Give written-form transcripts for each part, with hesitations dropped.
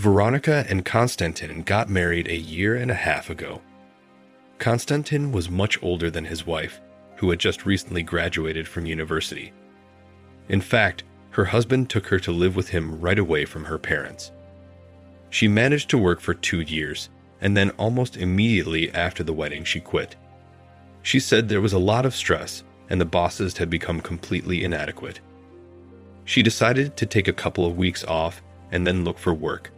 Veronica and Konstantin got married a year and a half ago. Konstantin was much older than his wife, who had just recently graduated from university. In fact, her husband took her to live with him right away from her parents. She managed to work for 2 years, and then almost immediately after the wedding she quit. She said there was a lot of stress, and the bosses had become completely inadequate. She decided to take a couple of weeks off and then look for work.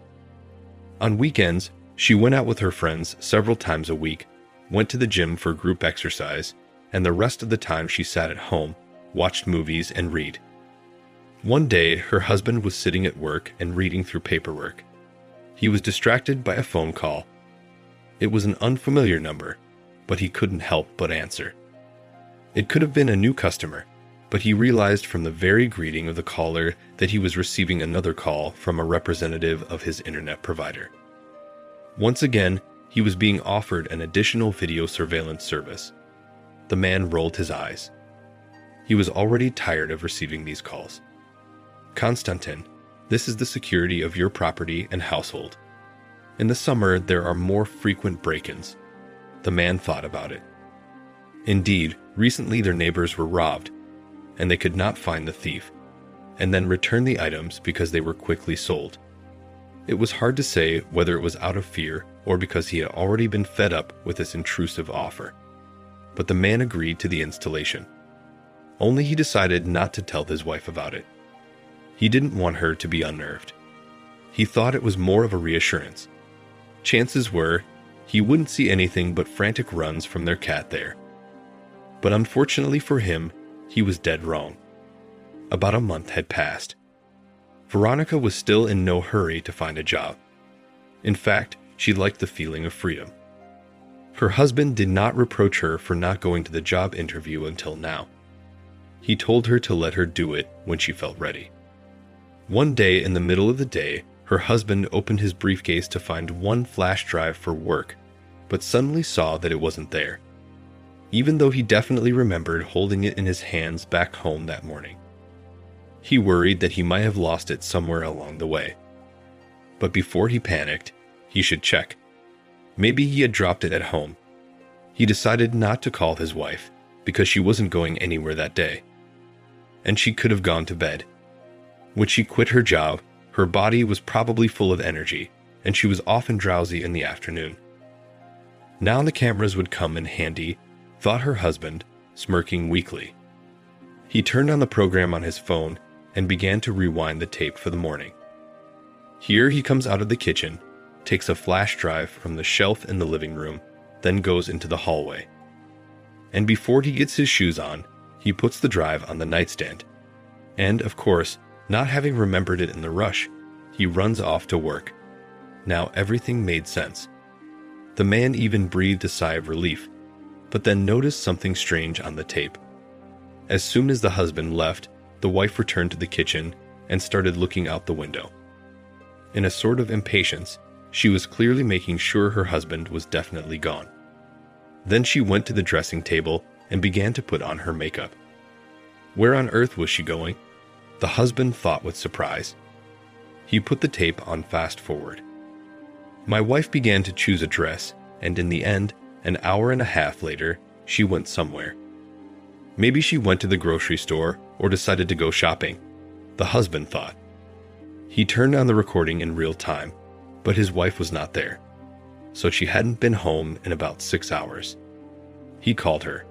On weekends, she went out with her friends several times a week, went to the gym for group exercise, and the rest of the time she sat at home, watched movies, and read. One day, her husband was sitting at work and reading through paperwork. He was distracted by a phone call. It was an unfamiliar number, but he couldn't help but answer. It could have been a new customer, but he realized from the very greeting of the caller that he was receiving another call from a representative of his internet provider. Once again, he was being offered an additional video surveillance service. The man rolled his eyes. He was already tired of receiving these calls. "Konstantin, this is the security of your property and household. In the summer, there are more frequent break-ins." The man thought about it. Indeed, recently their neighbors were robbed, and they could not find the thief, and then return the items because they were quickly sold. It was hard to say whether it was out of fear or because he had already been fed up with this intrusive offer. But the man agreed to the installation. Only he decided not to tell his wife about it. He didn't want her to be unnerved. He thought it was more of a reassurance. Chances were, he wouldn't see anything but frantic runs from their cat there. But unfortunately for him, he was dead wrong. About a month had passed. Veronica was still in no hurry to find a job. In fact, she liked the feeling of freedom. Her husband did not reproach her for not going to the job interview until now. He told her to let her do it when she felt ready. One day in the middle of the day, her husband opened his briefcase to find one flash drive for work, but suddenly saw that it wasn't there, even though he definitely remembered holding it in his hands back home that morning. He worried that he might have lost it somewhere along the way. But before he panicked, he should check. Maybe he had dropped it at home. He decided not to call his wife because she wasn't going anywhere that day, and she could have gone to bed. When she quit her job, her body was probably full of energy, and she was often drowsy in the afternoon. Now the cameras would come in handy, thought her husband, smirking weakly. He turned on the program on his phone and began to rewind the tape for the morning. Here he comes out of the kitchen, takes a flash drive from the shelf in the living room, then goes into the hallway. And before he gets his shoes on, he puts the drive on the nightstand. And, of course, not having remembered it in the rush, he runs off to work. Now everything made sense. The man even breathed a sigh of relief, but then noticed something strange on the tape. As soon as the husband left, the wife returned to the kitchen and started looking out the window. In a sort of impatience, she was clearly making sure her husband was definitely gone. Then she went to the dressing table and began to put on her makeup. Where on earth was she going? The husband thought with surprise. He put the tape on fast forward. My wife began to choose a dress, and in the end, an hour and a half later, she went somewhere. Maybe she went to the grocery store or decided to go shopping, the husband thought. He turned on the recording in real time, but his wife was not there, so she hadn't been home in about 6 hours. He called her.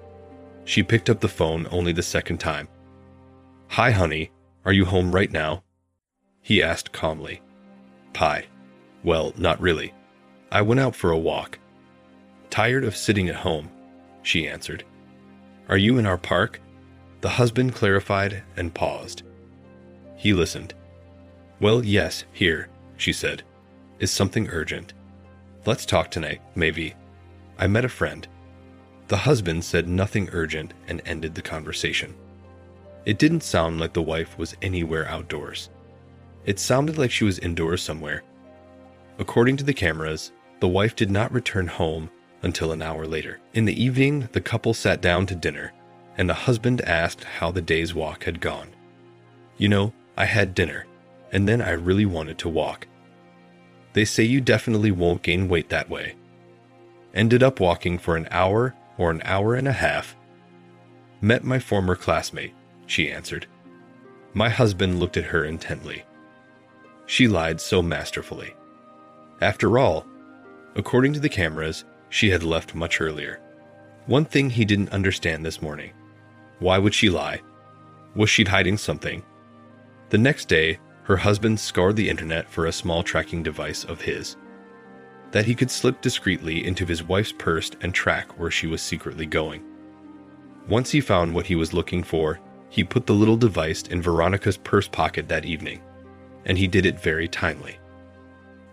She picked up the phone only the second time. "Hi, honey, are you home right now?" he asked calmly. "Pie. Well, not really. I went out for a walk." "Tired of sitting at home," she answered. "Are you in our park?" The husband clarified and paused. He listened. "Well, yes, here," she said. "Is something urgent? Let's talk tonight, maybe. I met a friend." The husband said nothing urgent and ended the conversation. It didn't sound like the wife was anywhere outdoors. It sounded like she was indoors somewhere. According to the cameras, the wife did not return home until an hour later. In the evening, the couple sat down to dinner, and the husband asked how the day's walk had gone. "You know, I had dinner, and then I really wanted to walk." They say you definitely won't gain weight that way. Ended up walking for an hour or an hour and a half. Met my former classmate, she answered. My husband looked at her intently. She lied so masterfully. After all, according to the cameras, she had left much earlier. One thing he didn't understand this morning. Why would she lie? Was she hiding something? The next day, her husband scoured the internet for a small tracking device of his, that he could slip discreetly into his wife's purse and track where she was secretly going. Once he found what he was looking for, he put the little device in Veronica's purse pocket that evening, and he did it very timely.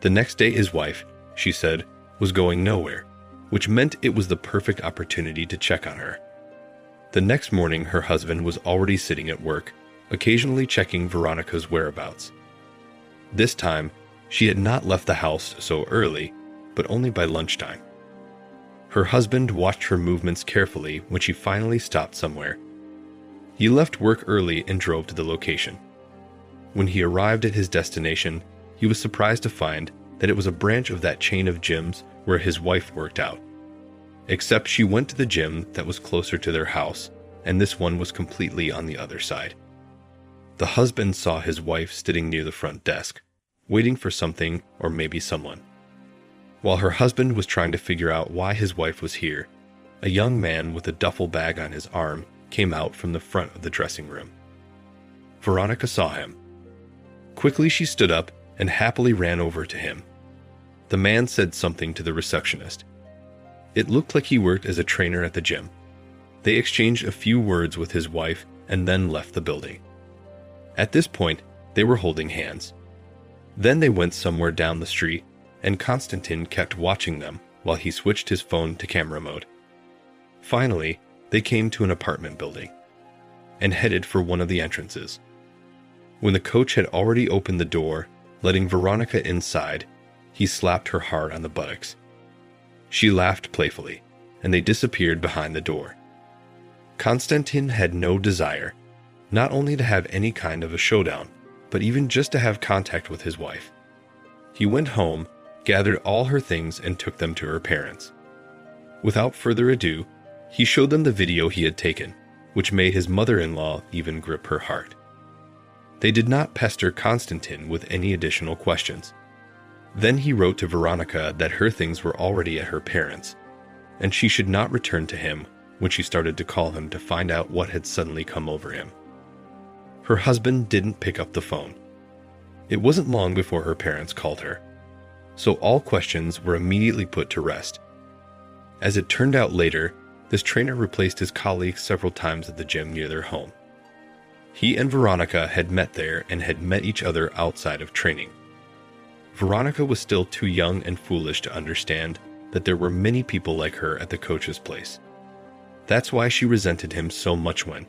The next day his wife, she said, was going nowhere, which meant it was the perfect opportunity to check on her. The next morning her husband was already sitting at work, occasionally checking Veronica's whereabouts. This time, she had not left the house so early, but only by lunchtime. Her husband watched her movements carefully when she finally stopped somewhere. He left work early and drove to the location. When he arrived at his destination, he was surprised to find that it was a branch of that chain of gyms where his wife worked out. Except she went to the gym that was closer to their house, and this one was completely on the other side. The husband saw his wife sitting near the front desk, waiting for something or maybe someone. While her husband was trying to figure out why his wife was here, a young man with a duffel bag on his arm came out from the front of the dressing room. Veronica saw him. Quickly she stood up and happily ran over to him. The man said something to the receptionist. It looked like he worked as a trainer at the gym. They exchanged a few words with his wife and then left the building. At this point, they were holding hands. Then they went somewhere down the street, and Konstantin kept watching them while he switched his phone to camera mode. Finally, they came to an apartment building and headed for one of the entrances. When the coach had already opened the door, letting Veronica inside, he slapped her hard on the buttocks. She laughed playfully, and they disappeared behind the door. Konstantin had no desire, not only to have any kind of a showdown, but even just to have contact with his wife. He went home, gathered all her things, and took them to her parents. Without further ado, he showed them the video he had taken, which made his mother-in-law even grip her heart. They did not pester Konstantin with any additional questions. Then he wrote to Veronica that her things were already at her parents', and she should not return to him when she started to call him to find out what had suddenly come over him. Her husband didn't pick up the phone. It wasn't long before her parents called her, so all questions were immediately put to rest. As it turned out later, this trainer replaced his colleague several times at the gym near their home. He and Veronica had met there and had met each other outside of training. Veronica was still too young and foolish to understand that there were many people like her at the coach's place. That's why she resented him so much when,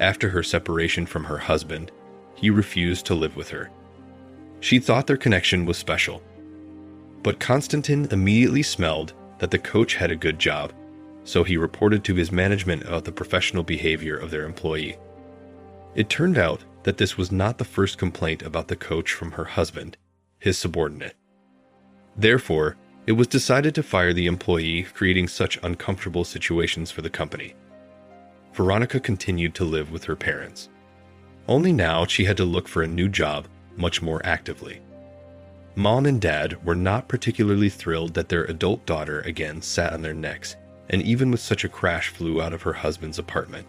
after her separation from her husband, he refused to live with her. She thought their connection was special. But Konstantin immediately smelled that the coach had a good job, so he reported to his management about the professional behavior of their employee. It turned out that this was not the first complaint about the coach from her husband, his subordinate. Therefore, it was decided to fire the employee, creating such uncomfortable situations for the company. Veronica continued to live with her parents. Only now she had to look for a new job much more actively. Mom and Dad were not particularly thrilled that their adult daughter again sat on their necks, and even with such a crash flew out of her husband's apartment.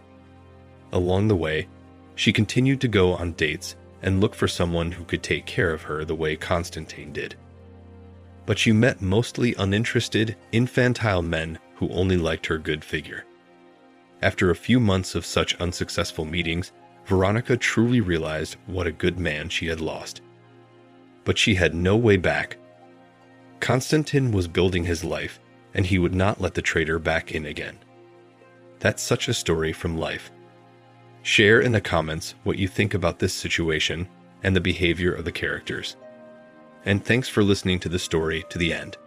Along the way, she continued to go on dates and look for someone who could take care of her the way Konstantin did. But she met mostly uninterested, infantile men who only liked her good figure. After a few months of such unsuccessful meetings, Veronica truly realized what a good man she had lost. But she had no way back. Konstantin was building his life, and he would not let the traitor back in again. That's such a story from life. Share in the comments what you think about this situation and the behavior of the characters. And thanks for listening to the story to the end.